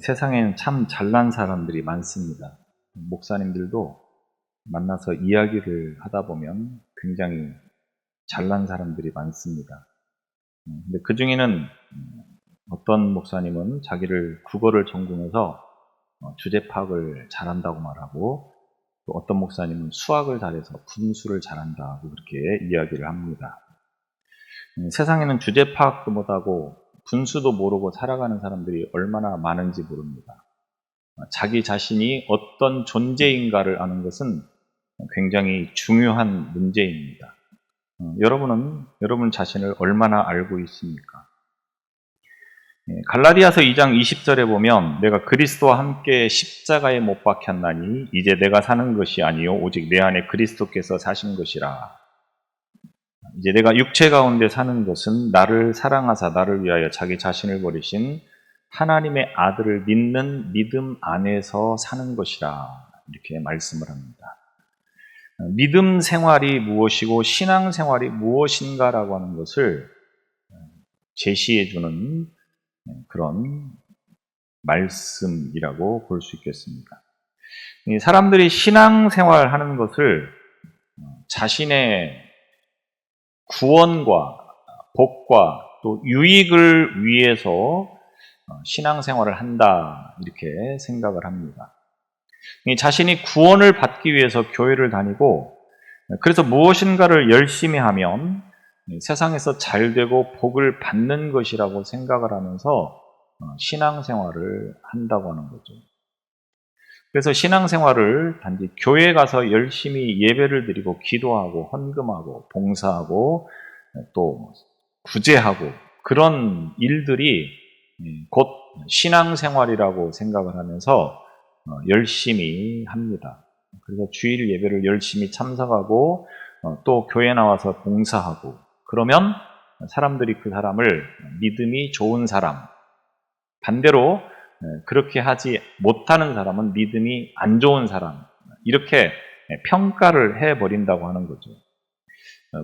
세상에는 참 잘난 사람들이 많습니다. 목사님들도 만나서 이야기를 하다 보면 굉장히 잘난 사람들이 많습니다. 근데 그 중에는 어떤 목사님은 자기를 국어를 전공해서 주제 파악을 잘한다고 말하고, 또 어떤 목사님은 수학을 잘해서 분수를 잘한다고 그렇게 이야기를 합니다. 세상에는 주제 파악도 못하고 분수도 모르고 살아가는 사람들이 얼마나 많은지 모릅니다. 자기 자신이 어떤 존재인가를 아는 것은 굉장히 중요한 문제입니다. 여러분은 여러분 자신을 얼마나 알고 있습니까? 갈라디아서 2장 20절에 보면 내가 그리스도와 함께 십자가에 못 박혔나니 이제 내가 사는 것이 아니요 오직 내 안에 그리스도께서 사신 것이라. 이제 내가 육체 가운데 사는 것은 나를 사랑하사 나를 위하여 자기 자신을 버리신 하나님의 아들을 믿는 믿음 안에서 사는 것이라, 이렇게 말씀을 합니다. 믿음 생활이 무엇이고 신앙 생활이 무엇인가라고 하는 것을 제시해 주는 그런 말씀이라고 볼 수 있겠습니다. 사람들이 신앙 생활하는 것을 자신의 구원과 복과 또 유익을 위해서 신앙생활을 한다, 이렇게 생각을 합니다. 자신이 구원을 받기 위해서 교회를 다니고, 그래서 무엇인가를 열심히 하면 세상에서 잘되고 복을 받는 것이라고 생각을 하면서 신앙생활을 한다고 하는 거죠. 그래서 신앙생활을 단지 교회에 가서 열심히 예배를 드리고 기도하고 헌금하고 봉사하고 또 구제하고 그런 일들이 곧 신앙생활이라고 생각을 하면서 열심히 합니다. 그래서 주일 예배를 열심히 참석하고 또 교회 나와서 봉사하고, 그러면 사람들이 그 사람을 믿음이 좋은 사람, 반대로 그렇게 하지 못하는 사람은 믿음이 안 좋은 사람, 이렇게 평가를 해버린다고 하는 거죠.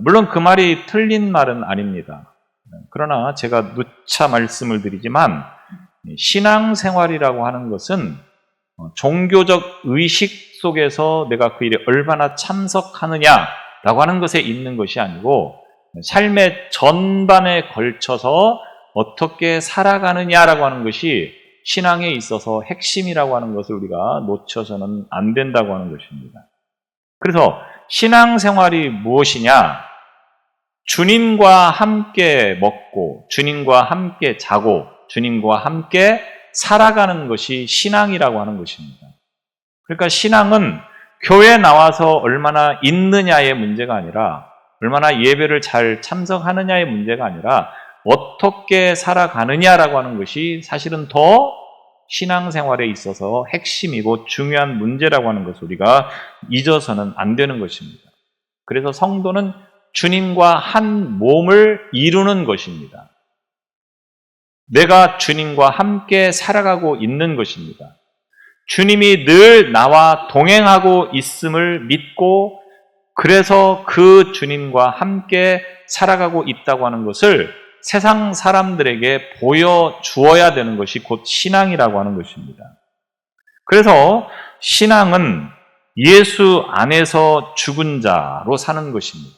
물론 그 말이 틀린 말은 아닙니다. 그러나 제가 누차 말씀을 드리지만 신앙생활이라고 하는 것은 종교적 의식 속에서 내가 그 일에 얼마나 참석하느냐라고 하는 것에 있는 것이 아니고 삶의 전반에 걸쳐서 어떻게 살아가느냐라고 하는 것이 신앙에 있어서 핵심이라고 하는 것을 우리가 놓쳐서는 안 된다고 하는 것입니다. 그래서 신앙생활이 무엇이냐? 주님과 함께 먹고 주님과 함께 자고 주님과 함께 살아가는 것이 신앙이라고 하는 것입니다. 그러니까 신앙은 교회에 나와서 얼마나 있느냐의 문제가 아니라, 얼마나 예배를 잘 참석하느냐의 문제가 아니라 어떻게 살아가느냐라고 하는 것이 사실은 더 신앙생활에 있어서 핵심이고 중요한 문제라고 하는 것을 우리가 잊어서는 안 되는 것입니다. 그래서 성도는 주님과 한 몸을 이루는 것입니다. 내가 주님과 함께 살아가고 있는 것입니다. 주님이 늘 나와 동행하고 있음을 믿고, 그래서 그 주님과 함께 살아가고 있다고 하는 것을 세상 사람들에게 보여주어야 되는 것이 곧 신앙이라고 하는 것입니다. 그래서 신앙은 예수 안에서 죽은 자로 사는 것입니다.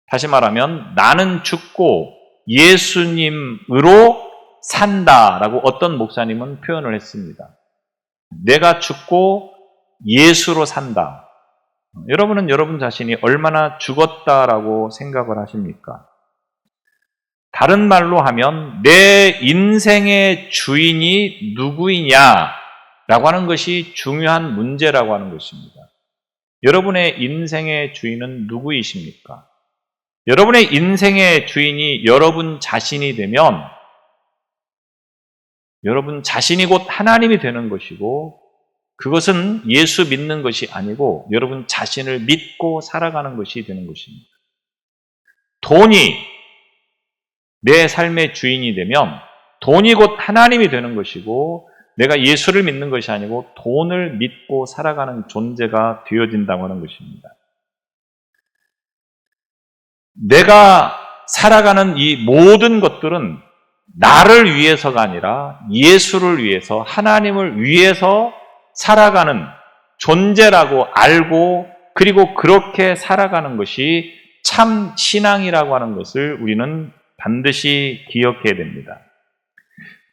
다시 말하면 나는 죽고 예수님으로 산다라고 어떤 목사님은 표현을 했습니다. 내가 죽고 예수로 산다. 여러분은 여러분 자신이 얼마나 죽었다라고 생각을 하십니까? 다른 말로 하면 내 인생의 주인이 누구이냐라고 하는 것이 중요한 문제라고 하는 것입니다. 여러분의 인생의 주인은 누구이십니까? 여러분의 인생의 주인이 여러분 자신이 되면 여러분 자신이 곧 하나님이 되는 것이고, 그것은 예수 믿는 것이 아니고 여러분 자신을 믿고 살아가는 것이 되는 것입니다. 돈이 내 삶의 주인이 되면 돈이 곧 하나님이 되는 것이고, 내가 예수를 믿는 것이 아니고 돈을 믿고 살아가는 존재가 되어진다고 하는 것입니다. 내가 살아가는 이 모든 것들은 나를 위해서가 아니라 예수를 위해서, 하나님을 위해서 살아가는 존재라고 알고, 그리고 그렇게 살아가는 것이 참 신앙이라고 하는 것을 우리는 반드시 기억해야 됩니다.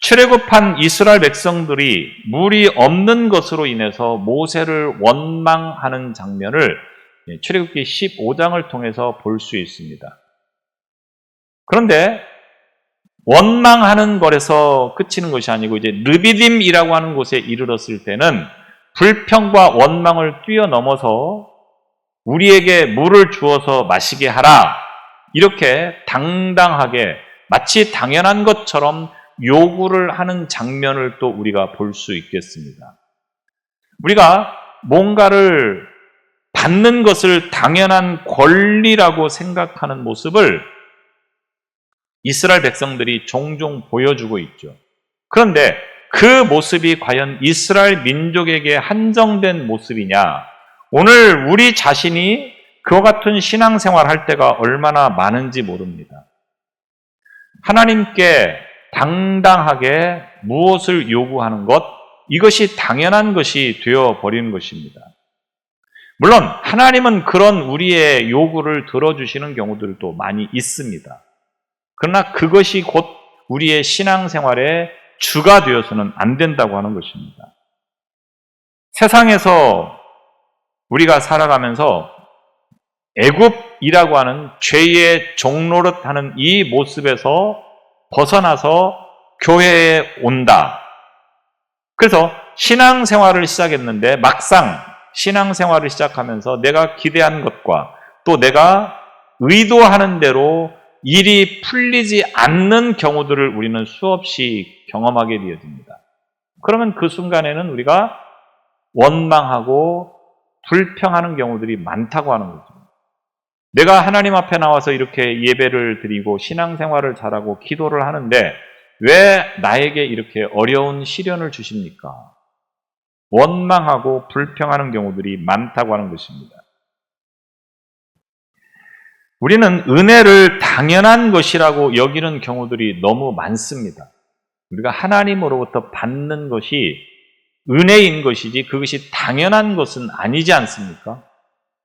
출애굽한 이스라엘 백성들이 물이 없는 것으로 인해서 모세를 원망하는 장면을 출애굽기 15장을 통해서 볼 수 있습니다. 그런데 원망하는 것에서 그치는 것이 아니고 이제 르비딤이라고 하는 곳에 이르렀을 때는 불평과 원망을 뛰어넘어서 우리에게 물을 주어서 마시게 하라, 이렇게 당당하게 마치 당연한 것처럼 요구를 하는 장면을 또 우리가 볼 수 있겠습니다. 우리가 뭔가를 받는 것을 당연한 권리라고 생각하는 모습을 이스라엘 백성들이 종종 보여주고 있죠. 그런데 그 모습이 과연 이스라엘 민족에게 한정된 모습이냐? 오늘 우리 자신이 그와 같은 신앙생활 할 때가 얼마나 많은지 모릅니다. 하나님께 당당하게 무엇을 요구하는 것, 이것이 당연한 것이 되어버리는 것입니다. 물론 하나님은 그런 우리의 요구를 들어주시는 경우들도 많이 있습니다. 그러나 그것이 곧 우리의 신앙생활의 주가 되어서는 안 된다고 하는 것입니다. 세상에서 우리가 살아가면서 애굽이라고 하는 죄의 종노릇하는 이 모습에서 벗어나서 교회에 온다. 그래서 신앙생활을 시작했는데 막상 신앙생활을 시작하면서 내가 기대한 것과 또 내가 의도하는 대로 일이 풀리지 않는 경우들을 우리는 수없이 경험하게 되어집니다. 그러면 그 순간에는 우리가 원망하고 불평하는 경우들이 많다고 하는 거죠. 내가 하나님 앞에 나와서 이렇게 예배를 드리고 신앙생활을 잘하고 기도를 하는데 왜 나에게 이렇게 어려운 시련을 주십니까? 원망하고 불평하는 경우들이 많다고 하는 것입니다. 우리는 은혜를 당연한 것이라고 여기는 경우들이 너무 많습니다. 우리가 하나님으로부터 받는 것이 은혜인 것이지 그것이 당연한 것은 아니지 않습니까?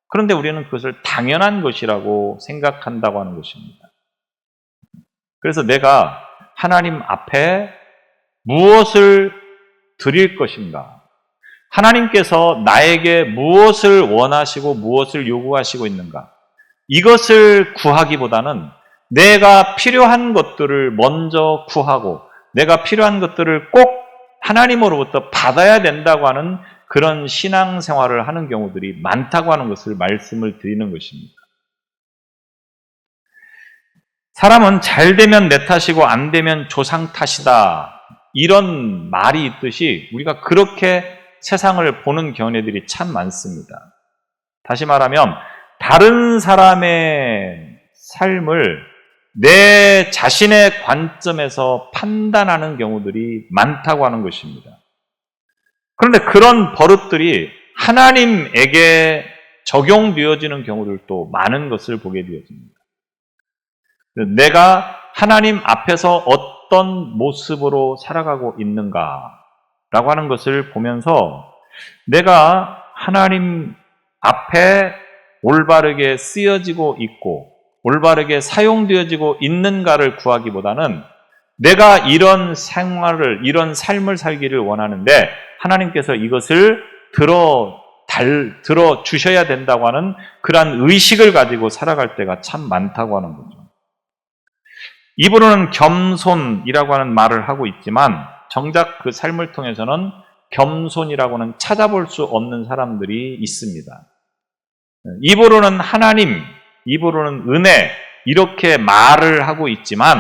그런데 우리는 그것을 당연한 것이라고 생각한다고 하는 것입니다. 그래서 내가 하나님 앞에 무엇을 드릴 것인가? 하나님께서 나에게 무엇을 원하시고 무엇을 요구하시고 있는가? 이것을 구하기보다는 내가 필요한 것들을 먼저 구하고 내가 필요한 것들을 꼭 하나님으로부터 받아야 된다고 하는 그런 신앙생활을 하는 경우들이 많다고 하는 것을 말씀을 드리는 것입니다. 사람은 잘 되면 내 탓이고 안 되면 조상 탓이다, 이런 말이 있듯이 우리가 그렇게 세상을 보는 견해들이 참 많습니다. 다시 말하면 다른 사람의 삶을 내 자신의 관점에서 판단하는 경우들이 많다고 하는 것입니다. 그런데 그런 버릇들이 하나님에게 적용되어지는 경우들도 많은 것을 보게 되어집니다. 내가 하나님 앞에서 어떤 모습으로 살아가고 있는가라고 하는 것을 보면서 내가 하나님 앞에 올바르게 쓰여지고 있고 올바르게 사용되어지고 있는가를 구하기보다는 내가 이런 생활을, 이런 삶을 살기를 원하는데 하나님께서 이것을 들어 주셔야 된다고 하는 그러한 의식을 가지고 살아갈 때가 참 많다고 하는 거죠. 입으로는 겸손이라고 하는 말을 하고 있지만 정작 그 삶을 통해서는 겸손이라고는 찾아볼 수 없는 사람들이 있습니다. 입으로는 하나님, 입으로는 은혜, 이렇게 말을 하고 있지만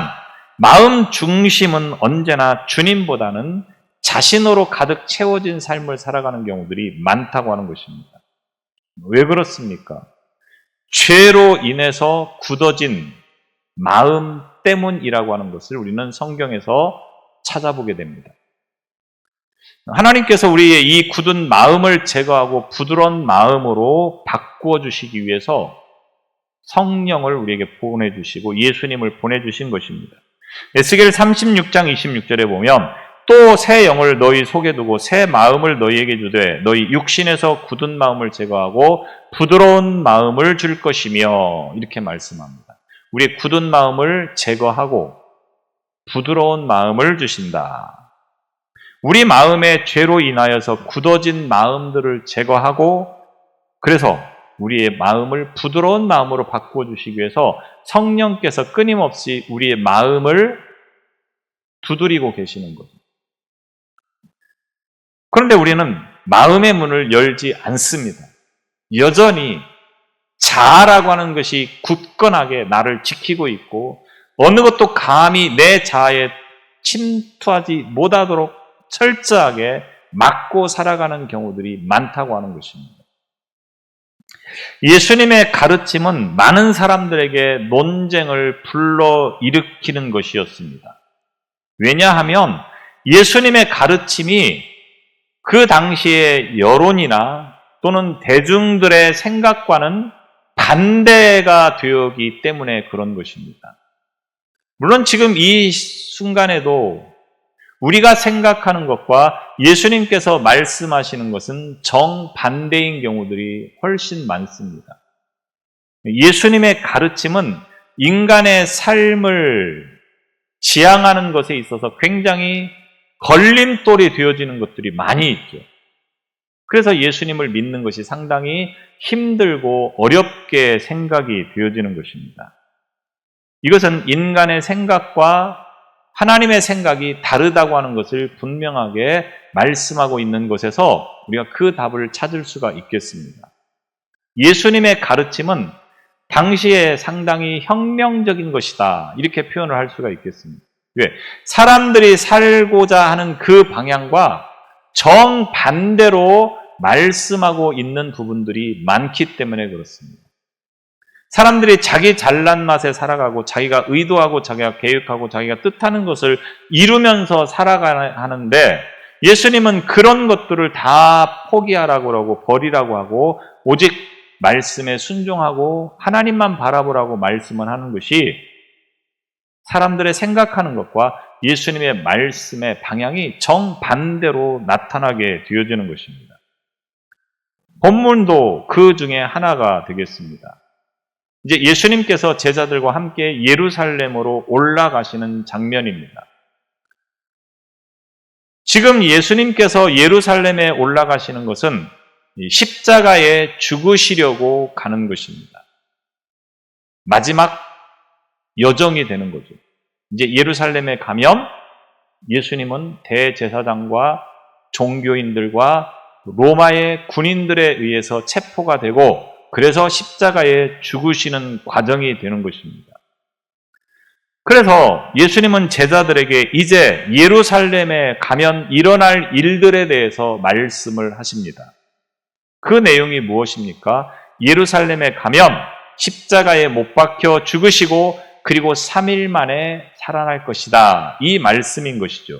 마음 중심은 언제나 주님보다는 자신으로 가득 채워진 삶을 살아가는 경우들이 많다고 하는 것입니다. 왜 그렇습니까? 죄로 인해서 굳어진 마음 때문이라고 하는 것을 우리는 성경에서 찾아보게 됩니다. 하나님께서 우리의 이 굳은 마음을 제거하고 부드러운 마음으로 바꾸어 주시기 위해서 성령을 우리에게 보내주시고 예수님을 보내주신 것입니다. 에스겔 36장 26절에 보면 또 새 영을 너희 속에 두고 새 마음을 너희에게 주되 너희 육신에서 굳은 마음을 제거하고 부드러운 마음을 줄 것이며 이렇게 말씀합니다. 우리의 굳은 마음을 제거하고 부드러운 마음을 주신다. 우리 마음의 죄로 인하여서 굳어진 마음들을 제거하고 그래서 우리의 마음을 부드러운 마음으로 바꿔주시기 위해서 성령께서 끊임없이 우리의 마음을 두드리고 계시는 거죠. 그런데 우리는 마음의 문을 열지 않습니다. 여전히 자아라고 하는 것이 굳건하게 나를 지키고 있고 어느 것도 감히 내 자아에 침투하지 못하도록 철저하게 막고 살아가는 경우들이 많다고 하는 것입니다. 예수님의 가르침은 많은 사람들에게 논쟁을 불러일으키는 것이었습니다. 왜냐하면 예수님의 가르침이 그 당시의 여론이나 또는 대중들의 생각과는 반대가 되었기 때문에 그런 것입니다. 물론 지금 이 순간에도 우리가 생각하는 것과 예수님께서 말씀하시는 것은 정반대인 경우들이 훨씬 많습니다. 예수님의 가르침은 인간의 삶을 지향하는 것에 있어서 굉장히 걸림돌이 되어지는 것들이 많이 있죠. 그래서 예수님을 믿는 것이 상당히 힘들고 어렵게 생각이 되어지는 것입니다. 이것은 인간의 생각과 하나님의 생각이 다르다고 하는 것을 분명하게 말씀하고 있는 것에서 우리가 그 답을 찾을 수가 있겠습니다. 예수님의 가르침은 당시에 상당히 혁명적인 것이다. 이렇게 표현을 할 수가 있겠습니다. 왜? 사람들이 살고자 하는 그 방향과 정반대로 말씀하고 있는 부분들이 많기 때문에 그렇습니다. 사람들이 자기 잘난 맛에 살아가고 자기가 의도하고 자기가 계획하고 자기가 뜻하는 것을 이루면서 살아가는데 예수님은 그런 것들을 다 포기하라고 하고 버리라고 하고 오직 말씀에 순종하고 하나님만 바라보라고 말씀을 하는 것이 사람들의 생각하는 것과 예수님의 말씀의 방향이 정반대로 나타나게 되어지는 것입니다. 본문도 그 중에 하나가 되겠습니다. 이제 예수님께서 제자들과 함께 예루살렘으로 올라가시는 장면입니다. 지금 예수님께서 예루살렘에 올라가시는 것은 십자가에 죽으시려고 가는 것입니다. 마지막 여정이 되는 거죠. 이제 예루살렘에 가면 예수님은 대제사장과 종교인들과 로마의 군인들에 의해서 체포가 되고 그래서 십자가에 죽으시는 과정이 되는 것입니다. 그래서 예수님은 제자들에게 이제 예루살렘에 가면 일어날 일들에 대해서 말씀을 하십니다. 그 내용이 무엇입니까? 예루살렘에 가면 십자가에 못 박혀 죽으시고 그리고 3일 만에 살아날 것이다. 이 말씀인 것이죠.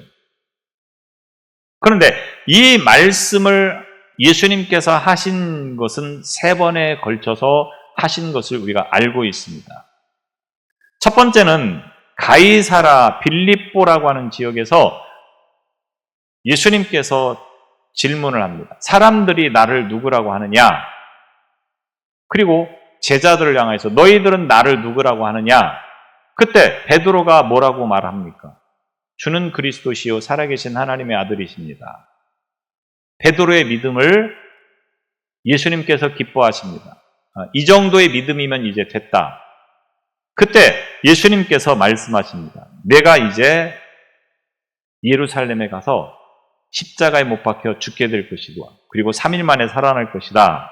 그런데 이 말씀을 예수님께서 하신 것은 3번에 걸쳐서 하신 것을 우리가 알고 있습니다. 첫 번째는 가이사라 빌립보라고 하는 지역에서 예수님께서 질문을 합니다. 사람들이 나를 누구라고 하느냐? 그리고 제자들을 향해서 너희들은 나를 누구라고 하느냐? 그때 베드로가 뭐라고 말합니까? 주는 그리스도시요 살아계신 하나님의 아들이십니다. 베드로의 믿음을 예수님께서 기뻐하십니다. 이 정도의 믿음이면 이제 됐다. 그때 예수님께서 말씀하십니다. 내가 이제 예루살렘에 가서 십자가에 못 박혀 죽게 될 것이고 그리고 3일 만에 살아날 것이다.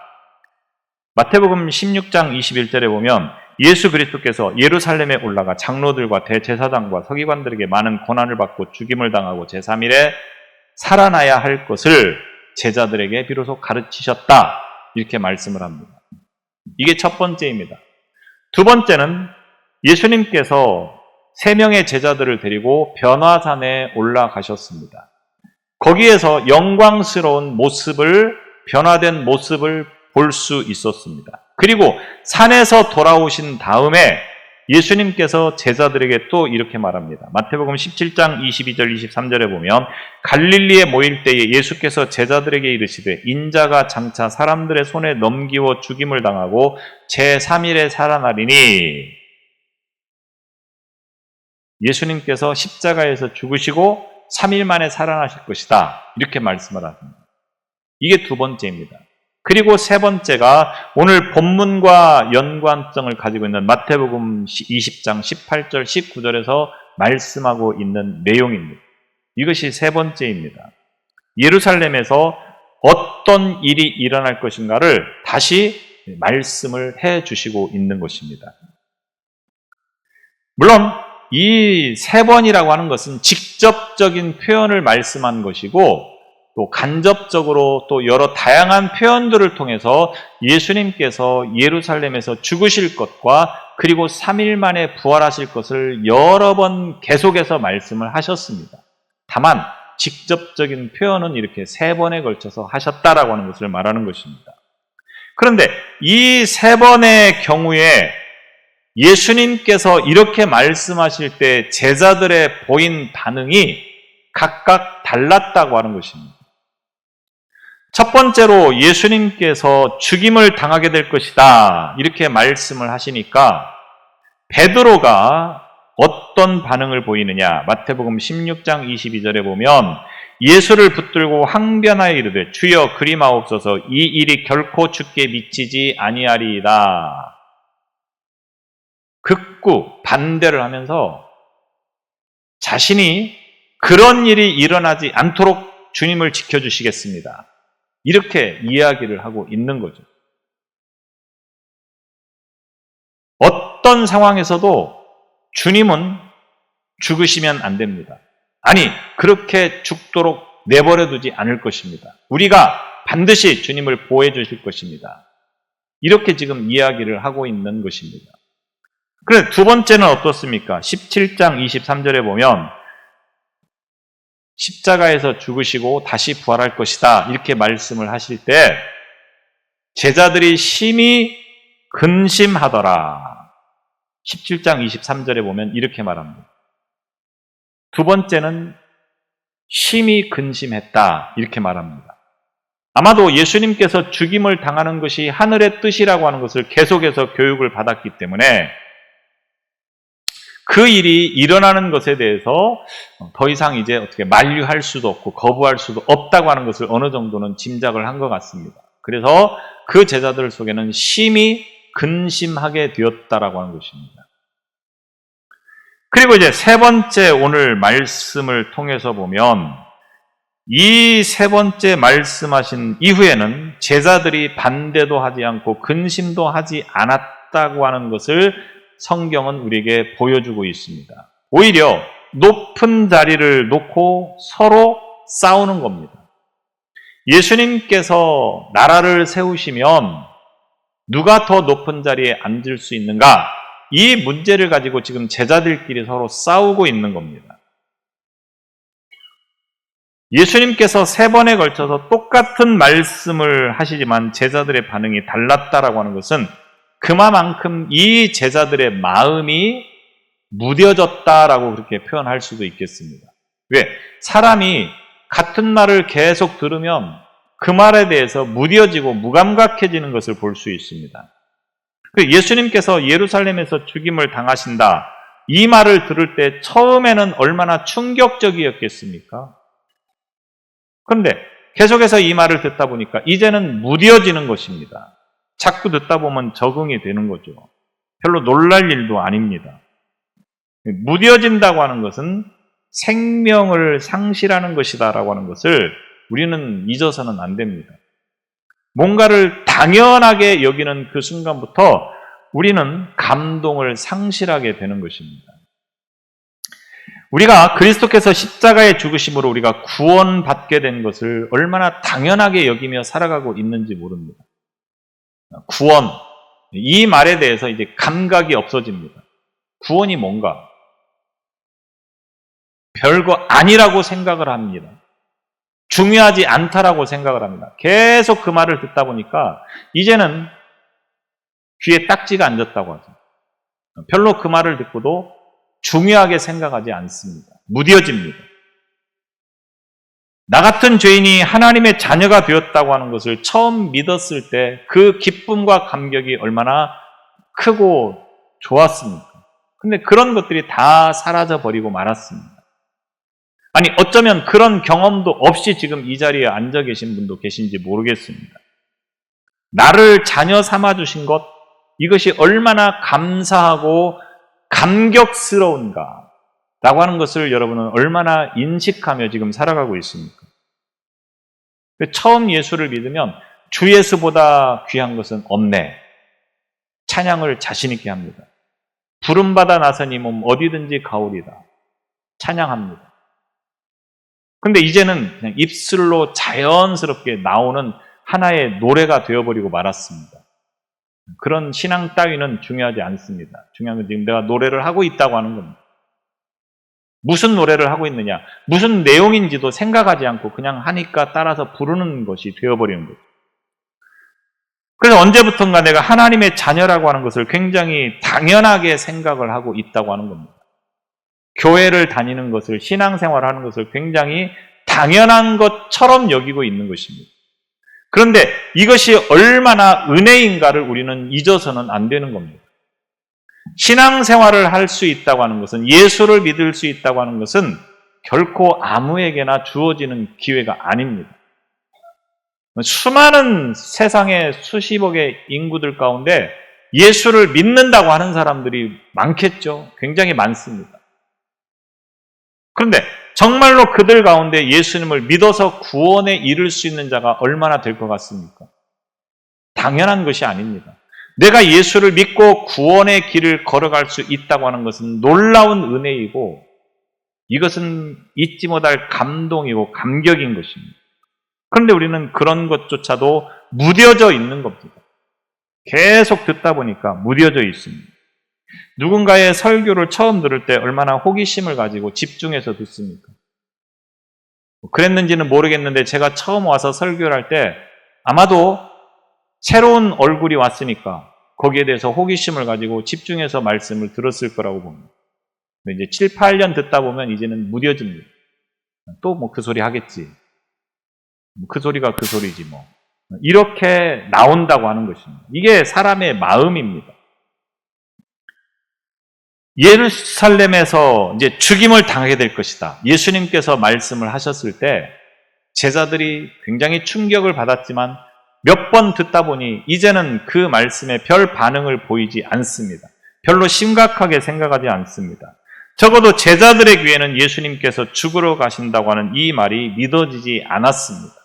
마태복음 16장 21절에 보면 예수 그리스도께서 예루살렘에 올라가 장로들과 대제사장과 서기관들에게 많은 고난을 받고 죽임을 당하고 제3일에 살아나야 할 것을 제자들에게 비로소 가르치셨다. 이렇게 말씀을 합니다. 이게 첫 번째입니다. 두 번째는 예수님께서 3명의 제자들을 데리고 변화산에 올라가셨습니다. 거기에서 영광스러운 모습을, 변화된 모습을 볼 수 있었습니다. 그리고 산에서 돌아오신 다음에 예수님께서 제자들에게 또 이렇게 말합니다. 마태복음 17장 22절 23절에 보면 갈릴리에 모일 때에 예수께서 제자들에게 이르시되 인자가 장차 사람들의 손에 넘기워 죽임을 당하고 제3일에 살아나리니, 예수님께서 십자가에서 죽으시고 3일 만에 살아나실 것이다, 이렇게 말씀을 하십니다. 이게 두 번째입니다. 그리고 세 번째가 오늘 본문과 연관성을 가지고 있는 마태복음 20장 18절 19절에서 말씀하고 있는 내용입니다. 이것이 세 번째입니다. 예루살렘에서 어떤 일이 일어날 것인가를 다시 말씀을 해 주시고 있는 것입니다. 물론 이 세 번이라고 하는 것은 직접적인 표현을 말씀한 것이고, 또 간접적으로 또 여러 다양한 표현들을 통해서 예수님께서 예루살렘에서 죽으실 것과 그리고 3일 만에 부활하실 것을 여러 번 계속해서 말씀을 하셨습니다. 다만 직접적인 표현은 이렇게 세 번에 걸쳐서 하셨다라고 하는 것을 말하는 것입니다. 그런데 이 세 번의 경우에 예수님께서 이렇게 말씀하실 때 제자들의 보인 반응이 각각 달랐다고 하는 것입니다. 첫 번째로 예수님께서 죽임을 당하게 될 것이다, 이렇게 말씀을 하시니까 베드로가 어떤 반응을 보이느냐. 마태복음 16장 22절에 보면 예수를 붙들고 항변하여 이르되 주여 그리마옵소서, 이 일이 결코 주께 미치지 아니하리이다. 극구 반대를 하면서 자신이 그런 일이 일어나지 않도록 주님을 지켜주시겠습니다, 이렇게 이야기를 하고 있는 거죠. 어떤 상황에서도 주님은 죽으시면 안 됩니다. 아니, 그렇게 죽도록 내버려 두지 않을 것입니다. 우리가 반드시 주님을 보호해 주실 것입니다. 이렇게 지금 이야기를 하고 있는 것입니다. 그런데 두 번째는 어떻습니까? 17장 23절에 보면 십자가에서 죽으시고 다시 부활할 것이다, 이렇게 말씀을 하실 때 제자들이 심히 근심하더라. 17장 23절에 보면 이렇게 말합니다. 두 번째는 심히 근심했다, 이렇게 말합니다. 아마도 예수님께서 죽임을 당하는 것이 하늘의 뜻이라고 하는 것을 계속해서 교육을 받았기 때문에 그 일이 일어나는 것에 대해서 더 이상 이제 어떻게 만류할 수도 없고 거부할 수도 없다고 하는 것을 어느 정도는 짐작을 한 것 같습니다. 그래서 그 제자들 속에는 심히 근심하게 되었다라고 하는 것입니다. 그리고 이제 세 번째 오늘 말씀을 통해서 보면 이 세 번째 말씀하신 이후에는 제자들이 반대도 하지 않고 근심도 하지 않았다고 하는 것을 성경은 우리에게 보여주고 있습니다. 오히려 높은 자리를 놓고 서로 싸우는 겁니다. 예수님께서 나라를 세우시면 누가 더 높은 자리에 앉을 수 있는가? 이 문제를 가지고 지금 제자들끼리 서로 싸우고 있는 겁니다. 예수님께서 세 번에 걸쳐서 똑같은 말씀을 하시지만 제자들의 반응이 달랐다라고 하는 것은 그만큼 이 제자들의 마음이 무뎌졌다라고 그렇게 표현할 수도 있겠습니다. 왜? 사람이 같은 말을 계속 들으면 그 말에 대해서 무뎌지고 무감각해지는 것을 볼 수 있습니다. 예수님께서 예루살렘에서 죽임을 당하신다, 이 말을 들을 때 처음에는 얼마나 충격적이었겠습니까? 그런데 계속해서 이 말을 듣다 보니까 이제는 무뎌지는 것입니다. 자꾸 듣다 보면 적응이 되는 거죠. 별로 놀랄 일도 아닙니다. 무뎌진다고 하는 것은 생명을 상실하는 것이다라고 하는 것을 우리는 잊어서는 안 됩니다. 뭔가를 당연하게 여기는 그 순간부터 우리는 감동을 상실하게 되는 것입니다. 우리가 그리스도께서 십자가의 죽으심으로 우리가 구원받게 된 것을 얼마나 당연하게 여기며 살아가고 있는지 모릅니다. 구원, 이 말에 대해서 이제 감각이 없어집니다. 구원이 뭔가? 별거 아니라고 생각을 합니다. 중요하지 않다라고 생각을 합니다. 계속 그 말을 듣다 보니까 이제는 귀에 딱지가 앉았다고 하죠. 별로 그 말을 듣고도 중요하게 생각하지 않습니다. 무뎌집니다. 나 같은 죄인이 하나님의 자녀가 되었다고 하는 것을 처음 믿었을 때 그 기쁨과 감격이 얼마나 크고 좋았습니까? 근데 그런 것들이 다 사라져버리고 말았습니다. 아니, 어쩌면 그런 경험도 없이 지금 이 자리에 앉아 계신 분도 계신지 모르겠습니다. 나를 자녀 삼아주신 것, 이것이 얼마나 감사하고 감격스러운가 라고 하는 것을 여러분은 얼마나 인식하며 지금 살아가고 있습니까? 처음 예수를 믿으면 주 예수보다 귀한 것은 없네. 찬양을 자신 있게 합니다. 부름받아 나선 이 몸 어디든지 가오리다. 찬양합니다. 근데 이제는 그냥 입술로 자연스럽게 나오는 하나의 노래가 되어버리고 말았습니다. 그런 신앙 따위는 중요하지 않습니다. 중요한 건 지금 내가 노래를 하고 있다고 하는 겁니다. 무슨 노래를 하고 있느냐, 무슨 내용인지도 생각하지 않고 그냥 하니까 따라서 부르는 것이 되어버리는 거죠. 그래서 언제부턴가 내가 하나님의 자녀라고 하는 것을 굉장히 당연하게 생각을 하고 있다고 하는 겁니다. 교회를 다니는 것을, 신앙생활을 하는 것을 굉장히 당연한 것처럼 여기고 있는 것입니다. 그런데 이것이 얼마나 은혜인가를 우리는 잊어서는 안 되는 겁니다. 신앙생활을 할 수 있다고 하는 것은, 예수를 믿을 수 있다고 하는 것은 결코 아무에게나 주어지는 기회가 아닙니다. 수많은 세상의 수십억의 인구들 가운데 예수를 믿는다고 하는 사람들이 많겠죠. 굉장히 많습니다. 그런데 정말로 그들 가운데 예수님을 믿어서 구원에 이를 수 있는 자가 얼마나 될 것 같습니까? 당연한 것이 아닙니다. 내가 예수를 믿고 구원의 길을 걸어갈 수 있다고 하는 것은 놀라운 은혜이고, 이것은 잊지 못할 감동이고 감격인 것입니다. 그런데 우리는 그런 것조차도 무뎌져 있는 겁니다. 계속 듣다 보니까 무뎌져 있습니다. 누군가의 설교를 처음 들을 때 얼마나 호기심을 가지고 집중해서 듣습니까? 그랬는지는 모르겠는데 제가 처음 와서 설교를 할 때 아마도 새로운 얼굴이 왔으니까 거기에 대해서 호기심을 가지고 집중해서 말씀을 들었을 거라고 봅니다. 근데 이제 7, 8년 듣다 보면 이제는 무뎌집니다. 또 뭐 그 소리 하겠지. 그 소리가 그 소리지 뭐. 이렇게 나온다고 하는 것입니다. 이게 사람의 마음입니다. 예루살렘에서 이제 죽임을 당하게 될 것이다. 예수님께서 말씀을 하셨을 때 제자들이 굉장히 충격을 받았지만 몇 번 듣다 보니 이제는 그 말씀에 별 반응을 보이지 않습니다. 별로 심각하게 생각하지 않습니다. 적어도 제자들의 귀에는 예수님께서 죽으러 가신다고 하는 이 말이 믿어지지 않았습니다.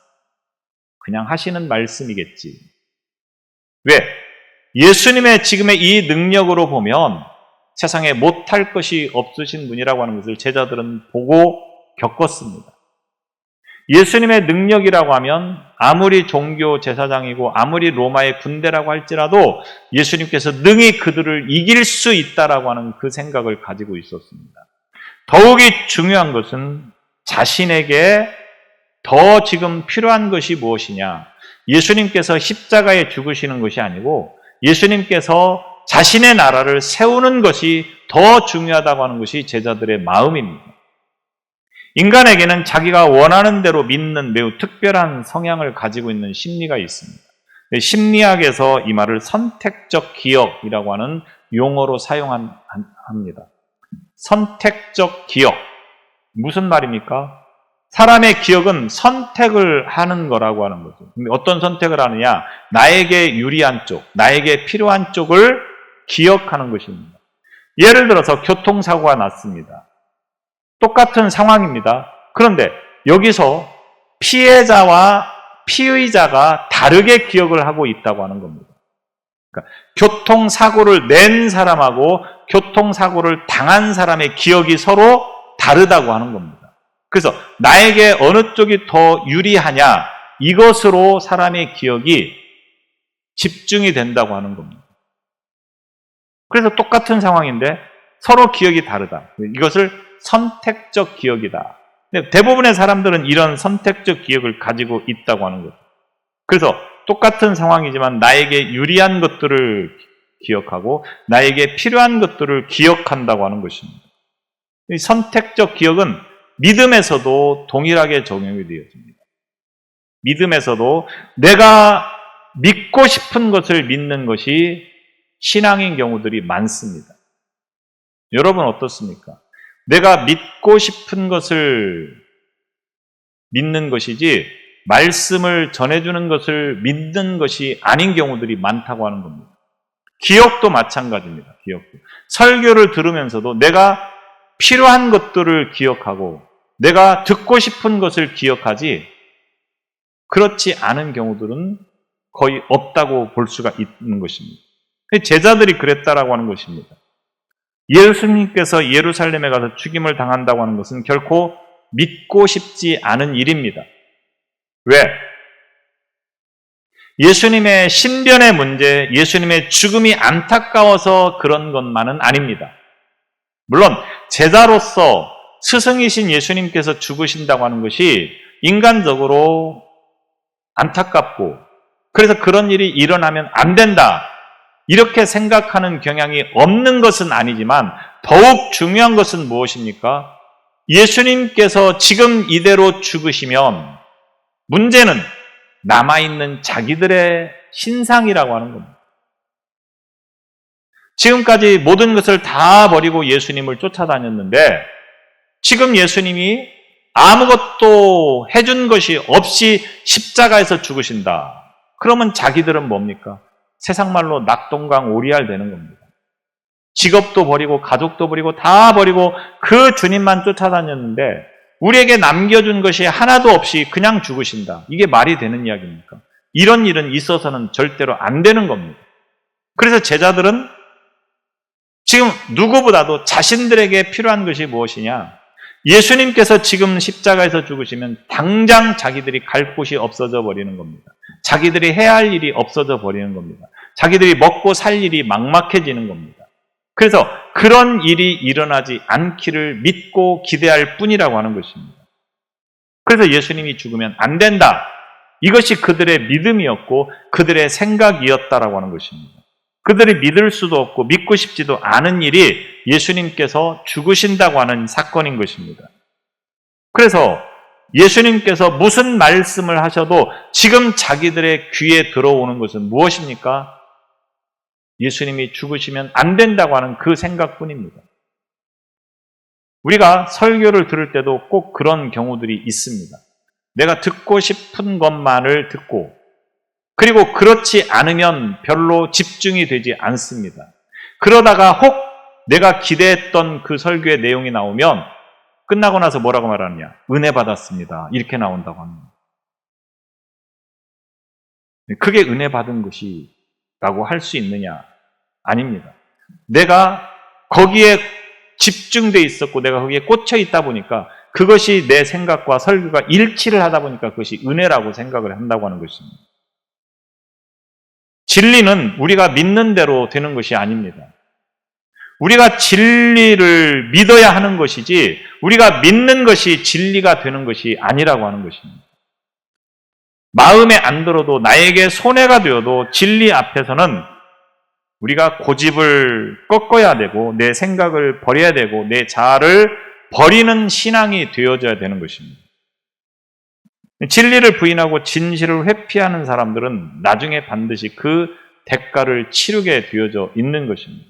그냥 하시는 말씀이겠지. 왜? 예수님의 지금의 이 능력으로 보면 세상에 못할 것이 없으신 분이라고 하는 것을 제자들은 보고 겪었습니다. 예수님의 능력이라고 하면 아무리 종교 제사장이고 아무리 로마의 군대라고 할지라도 예수님께서 능히 그들을 이길 수 있다라고 하는 그 생각을 가지고 있었습니다. 더욱이 중요한 것은 자신에게 더 지금 필요한 것이 무엇이냐, 예수님께서 십자가에 죽으시는 것이 아니고 예수님께서 자신의 나라를 세우는 것이 더 중요하다고 하는 것이 제자들의 마음입니다. 인간에게는 자기가 원하는 대로 믿는 매우 특별한 성향을 가지고 있는 심리가 있습니다. 심리학에서 이 말을 선택적 기억이라고 하는 용어로 사용합니다. 선택적 기억. 무슨 말입니까? 사람의 기억은 선택을 하는 거라고 하는 거죠. 어떤 선택을 하느냐? 나에게 유리한 쪽, 나에게 필요한 쪽을 기억하는 것입니다. 예를 들어서 교통사고가 났습니다. 똑같은 상황입니다. 그런데 여기서 피해자와 피의자가 다르게 기억을 하고 있다고 하는 겁니다. 그러니까 교통사고를 낸 사람하고 교통사고를 당한 사람의 기억이 서로 다르다고 하는 겁니다. 그래서 나에게 어느 쪽이 더 유리하냐, 이것으로 사람의 기억이 집중이 된다고 하는 겁니다. 그래서 똑같은 상황인데 서로 기억이 다르다. 이것을 선택적 기억이다. 근데 대부분의 사람들은 이런 선택적 기억을 가지고 있다고 하는 거죠. 그래서 똑같은 상황이지만 나에게 유리한 것들을 기억하고 나에게 필요한 것들을 기억한다고 하는 것입니다. 이 선택적 기억은 믿음에서도 동일하게 적용이 되어집니다. 믿음에서도 내가 믿고 싶은 것을 믿는 것이 신앙인 경우들이 많습니다. 여러분 어떻습니까? 내가 믿고 싶은 것을 믿는 것이지 말씀을 전해주는 것을 믿는 것이 아닌 경우들이 많다고 하는 겁니다. 기억도 마찬가지입니다. 기억도. 설교를 들으면서도 내가 필요한 것들을 기억하고 내가 듣고 싶은 것을 기억하지 그렇지 않은 경우들은 거의 없다고 볼 수가 있는 것입니다. 제자들이 그랬다라고 하는 것입니다. 예수님께서 예루살렘에 가서 죽임을 당한다고 하는 것은 결코 믿고 싶지 않은 일입니다. 왜? 예수님의 신변의 문제, 예수님의 죽음이 안타까워서 그런 것만은 아닙니다. 물론 제자로서 스승이신 예수님께서 죽으신다고 하는 것이 인간적으로 안타깝고 그래서 그런 일이 일어나면 안 된다. 이렇게 생각하는 경향이 없는 것은 아니지만 더욱 중요한 것은 무엇입니까? 예수님께서 지금 이대로 죽으시면 문제는 남아있는 자기들의 신상이라고 하는 겁니다. 지금까지 모든 것을 다 버리고 예수님을 쫓아다녔는데 지금 예수님이 아무것도 해준 것이 없이 십자가에서 죽으신다. 그러면 자기들은 뭡니까? 세상 말로 낙동강 오리알 되는 겁니다. 직업도 버리고 가족도 버리고 다 버리고 그 주님만 쫓아다녔는데 우리에게 남겨준 것이 하나도 없이 그냥 죽으신다. 이게 말이 되는 이야기입니까? 이런 일은 있어서는 절대로 안 되는 겁니다. 그래서 제자들은 지금 누구보다도 자신들에게 필요한 것이 무엇이냐? 예수님께서 지금 십자가에서 죽으시면 당장 자기들이 갈 곳이 없어져 버리는 겁니다. 자기들이 해야 할 일이 없어져 버리는 겁니다. 자기들이 먹고 살 일이 막막해지는 겁니다. 그래서 그런 일이 일어나지 않기를 믿고 기대할 뿐이라고 하는 것입니다. 그래서 예수님이 죽으면 안 된다. 이것이 그들의 믿음이었고 그들의 생각이었다라고 하는 것입니다. 그들이 믿을 수도 없고 믿고 싶지도 않은 일이 예수님께서 죽으신다고 하는 사건인 것입니다. 그래서 예수님께서 무슨 말씀을 하셔도 지금 자기들의 귀에 들어오는 것은 무엇입니까? 예수님이 죽으시면 안 된다고 하는 그 생각뿐입니다. 우리가 설교를 들을 때도 꼭 그런 경우들이 있습니다. 내가 듣고 싶은 것만을 듣고 그리고 그렇지 않으면 별로 집중이 되지 않습니다. 그러다가 혹 내가 기대했던 그 설교의 내용이 나오면 끝나고 나서 뭐라고 말하느냐? 은혜 받았습니다. 이렇게 나온다고 합니다. 그게 은혜 받은 것이라고 할 수 있느냐? 아닙니다. 내가 거기에 집중돼 있었고 내가 거기에 꽂혀 있다 보니까 그것이 내 생각과 설교가 일치를 하다 보니까 그것이 은혜라고 생각을 한다고 하는 것입니다. 진리는 우리가 믿는 대로 되는 것이 아닙니다. 우리가 진리를 믿어야 하는 것이지 우리가 믿는 것이 진리가 되는 것이 아니라고 하는 것입니다. 마음에 안 들어도 나에게 손해가 되어도 진리 앞에서는 우리가 고집을 꺾어야 되고 내 생각을 버려야 되고 내 자아를 버리는 신앙이 되어져야 되는 것입니다. 진리를 부인하고 진실을 회피하는 사람들은 나중에 반드시 그 대가를 치르게 되어져 있는 것입니다.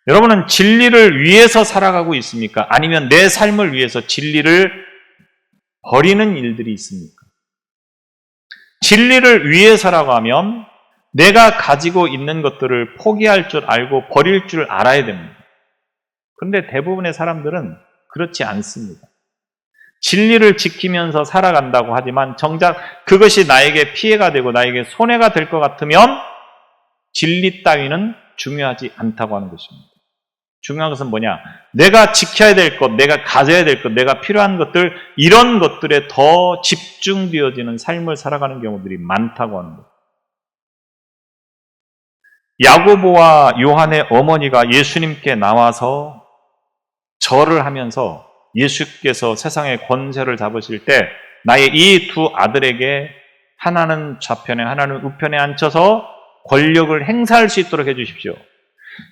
여러분은 진리를 위해서 살아가고 있습니까? 아니면 내 삶을 위해서 진리를 버리는 일들이 있습니까? 진리를 위해서라고 하면 내가 가지고 있는 것들을 포기할 줄 알고 버릴 줄 알아야 됩니다. 그런데 대부분의 사람들은 그렇지 않습니다. 진리를 지키면서 살아간다고 하지만 정작 그것이 나에게 피해가 되고 나에게 손해가 될 것 같으면 진리 따위는 중요하지 않다고 하는 것입니다. 중요한 것은 뭐냐? 내가 지켜야 될 것, 내가 가져야 될 것, 내가 필요한 것들 이런 것들에 더 집중되어지는 삶을 살아가는 경우들이 많다고 하는 것. 야고보와 요한의 어머니가 예수님께 나와서 절을 하면서 예수께서 세상의 권세를 잡으실 때 나의 이 두 아들에게 하나는 좌편에 하나는 우편에 앉혀서 권력을 행사할 수 있도록 해주십시오.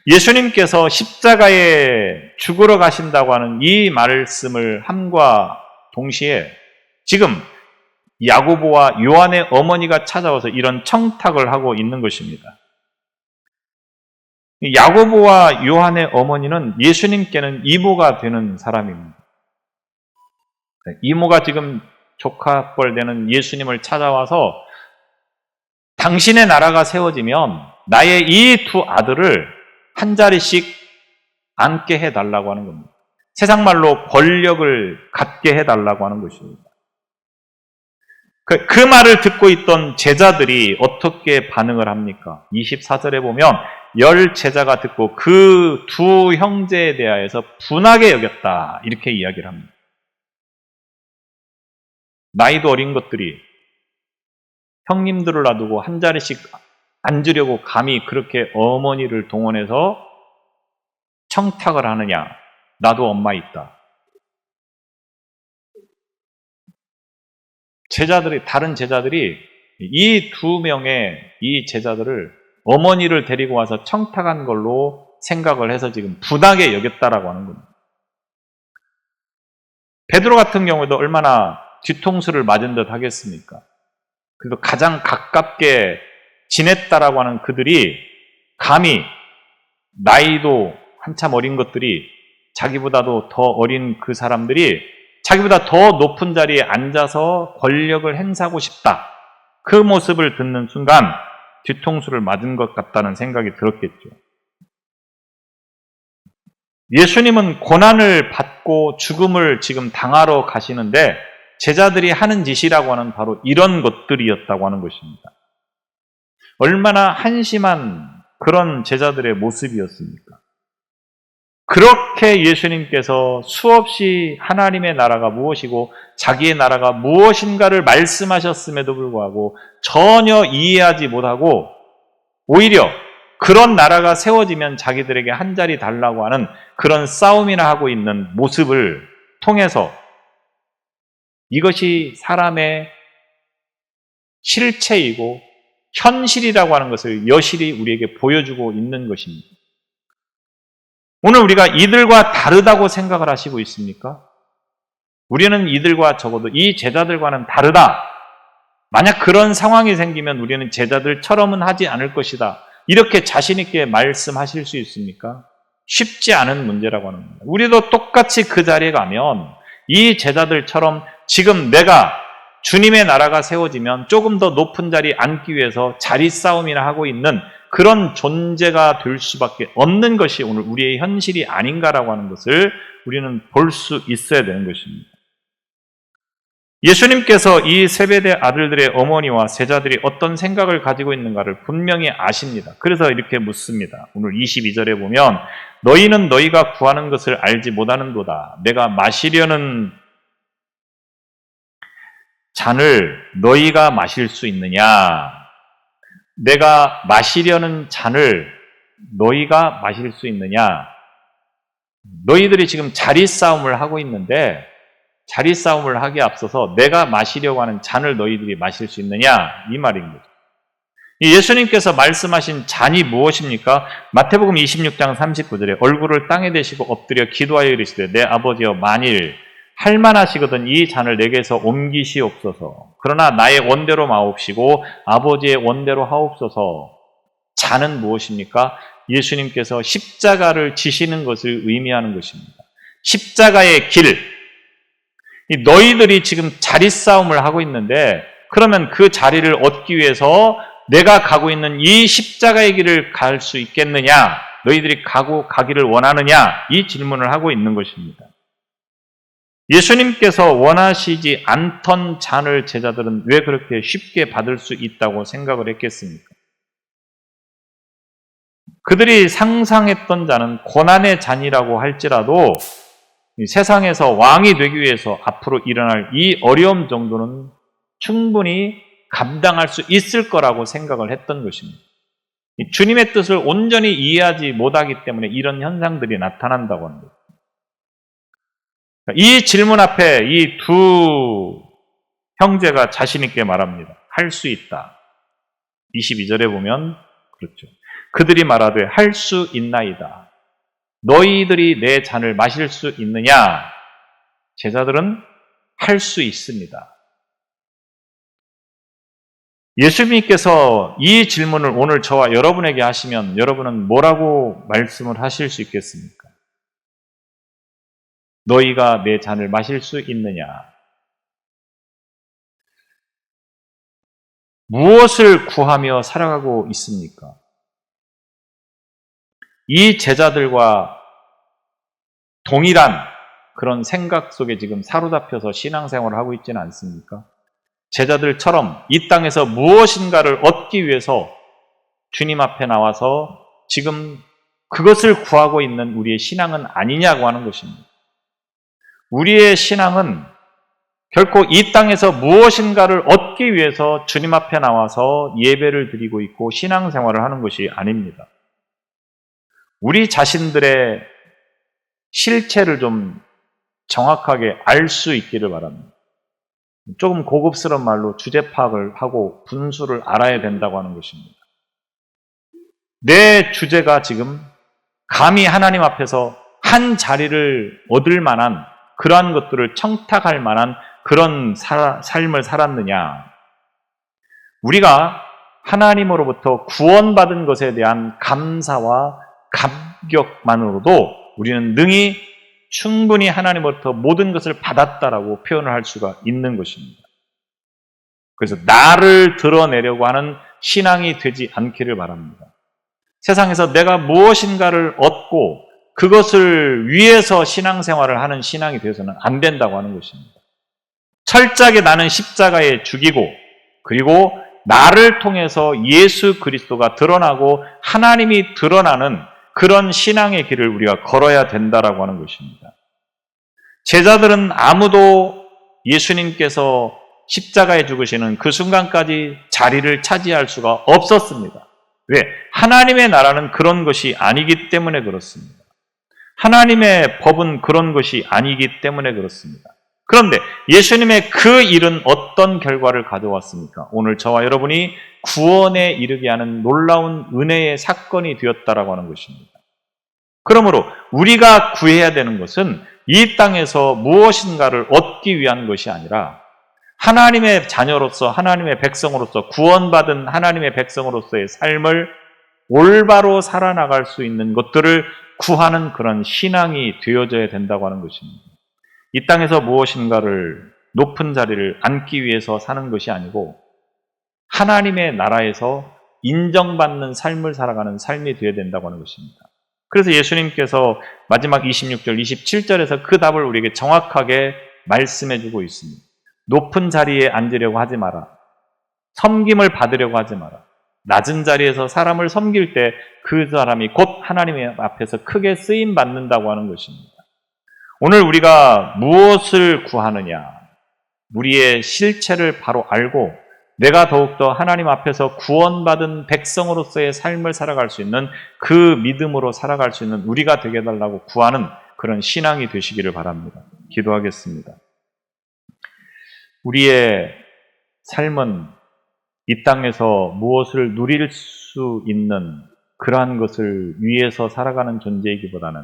예수님께서 십자가에 죽으러 가신다고 하는 이 말씀을 함과 동시에 지금 야고보와 요한의 어머니가 찾아와서 이런 청탁을 하고 있는 것입니다. 야고보와 요한의 어머니는 예수님께는 이모가 되는 사람입니다. 이모가 지금 조카뻘 되는 예수님을 찾아와서 당신의 나라가 세워지면 나의 이 두 아들을 한 자리씩 앉게 해달라고 하는 겁니다. 세상 말로 권력을 갖게 해달라고 하는 것입니다. 그 말을 듣고 있던 제자들이 어떻게 반응을 합니까? 24절에 보면 10 제자가 듣고 그 두 형제에 대하여서 분하게 여겼다 이렇게 이야기를 합니다. 나이도 어린 것들이 형님들을 놔두고 한 자리씩 앉으려고 감히 그렇게 어머니를 동원해서 청탁을 하느냐. 나도 엄마 있다. 다른 제자들이 이 두 명의 이 제자들을 어머니를 데리고 와서 청탁한 걸로 생각을 해서 지금 분하게 여겼다라고 하는 겁니다. 베드로 같은 경우에도 얼마나 뒤통수를 맞은 듯 하겠습니까? 그래도 가장 가깝게 지냈다라고 하는 그들이 감히 나이도 한참 어린 것들이 자기보다도 더 어린 그 사람들이 자기보다 더 높은 자리에 앉아서 권력을 행사하고 싶다. 그 모습을 듣는 순간 뒤통수를 맞은 것 같다는 생각이 들었겠죠. 예수님은 고난을 받고 죽음을 지금 당하러 가시는데 제자들이 하는 짓이라고 하는 바로 이런 것들이었다고 하는 것입니다. 얼마나 한심한 그런 제자들의 모습이었습니까? 그렇게 예수님께서 수없이 하나님의 나라가 무엇이고 자기의 나라가 무엇인가를 말씀하셨음에도 불구하고 전혀 이해하지 못하고 오히려 그런 나라가 세워지면 자기들에게 한 자리 달라고 하는 그런 싸움이나 하고 있는 모습을 통해서 이것이 사람의 실체이고 현실이라고 하는 것을 여실히 우리에게 보여주고 있는 것입니다. 오늘 우리가 이들과 다르다고 생각을 하시고 있습니까? 우리는 이들과 적어도 이 제자들과는 다르다. 만약 그런 상황이 생기면 우리는 제자들처럼은 하지 않을 것이다. 이렇게 자신 있게 말씀하실 수 있습니까? 쉽지 않은 문제라고 하는 겁니다. 우리도 똑같이 그 자리에 가면 이 제자들처럼 지금 내가 주님의 나라가 세워지면 조금 더 높은 자리에 앉기 위해서 자리 싸움이나 하고 있는 그런 존재가 될 수밖에 없는 것이 오늘 우리의 현실이 아닌가라고 하는 것을 우리는 볼 수 있어야 되는 것입니다. 예수님께서 이 세베대 아들들의 어머니와 제자들이 어떤 생각을 가지고 있는가를 분명히 아십니다. 그래서 이렇게 묻습니다. 오늘 22절에 보면 너희는 너희가 구하는 것을 알지 못하는도다. 내가 마시려는 잔을 너희가 마실 수 있느냐? 내가 마시려는 잔을 너희가 마실 수 있느냐? 너희들이 지금 자리 싸움을 하고 있는데 자리 싸움을 하기에 앞서서 내가 마시려고 하는 잔을 너희들이 마실 수 있느냐? 이 말인 거죠. 예수님께서 말씀하신 잔이 무엇입니까? 마태복음 26장 39절에 얼굴을 땅에 대시고 엎드려 기도하여 이르시되 내 아버지여 만일 할만하시거든 이 잔을 내게서 옮기시옵소서. 그러나 나의 원대로 마옵시고 아버지의 원대로 하옵소서. 잔은 무엇입니까? 예수님께서 십자가를 지시는 것을 의미하는 것입니다. 십자가의 길. 너희들이 지금 자리 싸움을 하고 있는데 그러면 그 자리를 얻기 위해서 내가 가고 있는 이 십자가의 길을 갈 수 있겠느냐? 너희들이 가기를 원하느냐? 이 질문을 하고 있는 것입니다. 예수님께서 원하시지 않던 잔을 제자들은 왜 그렇게 쉽게 받을 수 있다고 생각을 했겠습니까? 그들이 상상했던 잔은 고난의 잔이라고 할지라도 세상에서 왕이 되기 위해서 앞으로 일어날 이 어려움 정도는 충분히 감당할 수 있을 거라고 생각을 했던 것입니다. 주님의 뜻을 온전히 이해하지 못하기 때문에 이런 현상들이 나타난다고 합니다. 이 질문 앞에 이 두 형제가 자신 있게 말합니다. 할 수 있다. 22절에 보면 그렇죠. 그들이 말하되 할 수 있나이다. 너희들이 내 잔을 마실 수 있느냐? 제자들은 할 수 있습니다. 예수님께서 이 질문을 오늘 저와 여러분에게 하시면 여러분은 뭐라고 말씀을 하실 수 있겠습니까? 너희가 내 잔을 마실 수 있느냐? 무엇을 구하며 살아가고 있습니까? 이 제자들과 동일한 그런 생각 속에 지금 사로잡혀서 신앙생활을 하고 있지는 않습니까? 제자들처럼 이 땅에서 무엇인가를 얻기 위해서 주님 앞에 나와서 지금 그것을 구하고 있는 우리의 신앙은 아니냐고 하는 것입니다. 우리의 신앙은 결코 이 땅에서 무엇인가를 얻기 위해서 주님 앞에 나와서 예배를 드리고 있고 신앙생활을 하는 것이 아닙니다. 우리 자신들의 실체를 좀 정확하게 알 수 있기를 바랍니다. 조금 고급스러운 말로 주제 파악을 하고 분수를 알아야 된다고 하는 것입니다. 내 주제가 지금 감히 하나님 앞에서 한 자리를 얻을 만한 그러한 것들을 청탁할 만한 그런 삶을 살았느냐. 우리가 하나님으로부터 구원받은 것에 대한 감사와 감격만으로도 우리는 능히 충분히 하나님으로부터 모든 것을 받았다라고 표현을 할 수가 있는 것입니다. 그래서 나를 드러내려고 하는 신앙이 되지 않기를 바랍니다. 세상에서 내가 무엇인가를 얻고 그것을 위해서 신앙생활을 하는 신앙이 되어서는 안 된다고 하는 것입니다. 철저하게 나는 십자가에 죽이고 그리고 나를 통해서 예수 그리스도가 드러나고 하나님이 드러나는 그런 신앙의 길을 우리가 걸어야 된다라고 하는 것입니다. 제자들은 아무도 예수님께서 십자가에 죽으시는 그 순간까지 자리를 차지할 수가 없었습니다. 왜? 하나님의 나라는 그런 것이 아니기 때문에 그렇습니다. 하나님의 법은 그런 것이 아니기 때문에 그렇습니다. 그런데 예수님의 그 일은 어떤 결과를 가져왔습니까? 오늘 저와 여러분이 구원에 이르게 하는 놀라운 은혜의 사건이 되었다라고 하는 것입니다. 그러므로 우리가 구해야 되는 것은 이 땅에서 무엇인가를 얻기 위한 것이 아니라 하나님의 자녀로서 하나님의 백성으로서 구원받은 하나님의 백성으로서의 삶을 올바로 살아나갈 수 있는 것들을 구하는 그런 신앙이 되어져야 된다고 하는 것입니다. 이 땅에서 무엇인가를 높은 자리를 앉기 위해서 사는 것이 아니고 하나님의 나라에서 인정받는 삶을 살아가는 삶이 되어야 된다고 하는 것입니다. 그래서 예수님께서 마지막 26절, 27절에서 그 답을 우리에게 정확하게 말씀해 주고 있습니다. 높은 자리에 앉으려고 하지 마라. 섬김을 받으려고 하지 마라. 낮은 자리에서 사람을 섬길 때 그 사람이 곧 하나님의 앞에서 크게 쓰임 받는다고 하는 것입니다. 오늘 우리가 무엇을 구하느냐? 우리의 실체를 바로 알고 내가 더욱더 하나님 앞에서 구원받은 백성으로서의 삶을 살아갈 수 있는 그 믿음으로 살아갈 수 있는 우리가 되게 해달라고 구하는 그런 신앙이 되시기를 바랍니다. 기도하겠습니다. 우리의 삶은 이 땅에서 무엇을 누릴 수 있는 그러한 것을 위해서 살아가는 존재이기보다는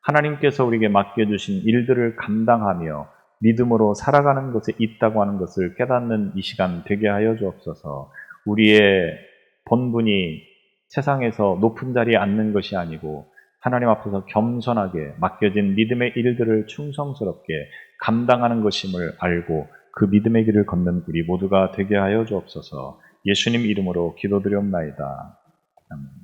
하나님께서 우리에게 맡겨주신 일들을 감당하며 믿음으로 살아가는 것에 있다고 하는 것을 깨닫는 이 시간 되게 하여 주옵소서. 우리의 본분이 세상에서 높은 자리에 앉는 것이 아니고 하나님 앞에서 겸손하게 맡겨진 믿음의 일들을 충성스럽게 감당하는 것임을 알고 그 믿음의 길을 걷는 우리 모두가 되게 하여 주옵소서. 예수님 이름으로 기도드리옵나이다. 아멘.